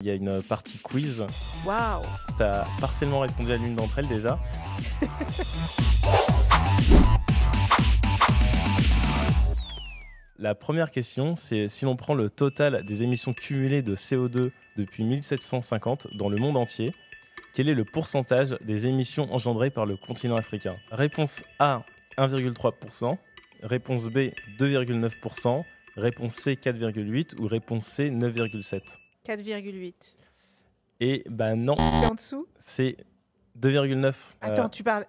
Il y a une partie quiz. Waouh! Tu as partiellement répondu à l'une d'entre elles déjà. La première question, c'est si l'on prend le total des émissions cumulées de CO2 depuis 1750 dans le monde entier, quel est le pourcentage des émissions engendrées par le continent africain? Réponse A, 1,3%. Réponse B, 2,9%. Réponse C, 4,8%. Ou réponse C, 9,7%. 4,8. Et ben non, C'est en dessous? c'est 2,9. Attends, tu parles.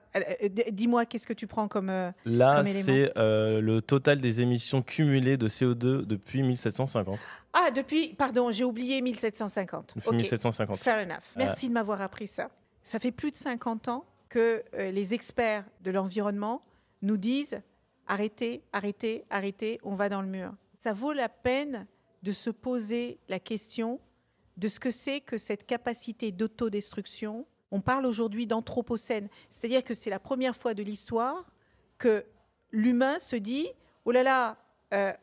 Dis-moi, qu'est-ce que tu prends comme Là, comme élément? c'est le total des émissions cumulées de CO2 depuis 1750. Ah, pardon, j'ai oublié 1750. Depuis Ok, 1750. fair enough. Merci de m'avoir appris ça. Ça fait plus de 50 ans que les experts de l'environnement nous disent arrêtez, arrêtez, arrêtez, on va dans le mur. Ça vaut la peine de se poser la question de ce que c'est que cette capacité d'autodestruction. On parle aujourd'hui d'anthropocène, c'est-à-dire que c'est la première fois de l'histoire que l'humain se dit « Oh là là,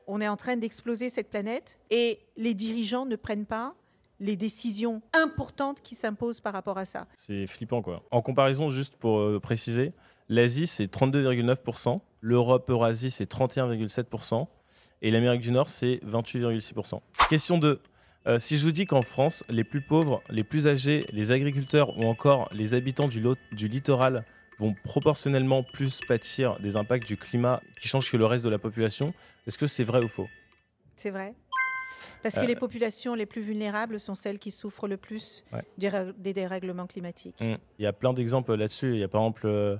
on est en train d'exploser cette planète » et les dirigeants ne prennent pas les décisions importantes qui s'imposent par rapport à ça. C'est flippant, quoi. En comparaison, juste pour préciser, l'Asie, c'est 32,9%, l'Europe, Eurasie, c'est 31,7%, et l'Amérique du Nord, c'est 28,6%. Question 2. Si je vous dis qu'en France, les plus pauvres, les plus âgés, les agriculteurs ou encore les habitants du littoral vont proportionnellement plus pâtir des impacts du climat qui changent que le reste de la population, est-ce que c'est vrai ou faux? C'est vrai. Parce que les populations les plus vulnérables sont celles qui souffrent le plus des dérèglements climatiques. Il y a plein d'exemples là-dessus. Il y a par exemple,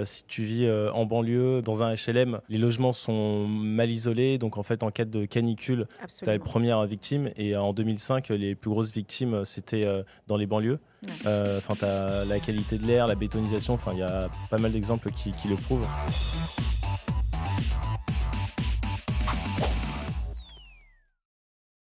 si tu vis en banlieue, dans un HLM, les logements sont mal isolés. Donc en fait, en cas de canicule, tu as les premières victimes. Et en 2005, les plus grosses victimes, c'était dans les banlieues. Enfin, tu as la qualité de l'air, la bétonisation. Enfin, il y a pas mal d'exemples qui le prouvent.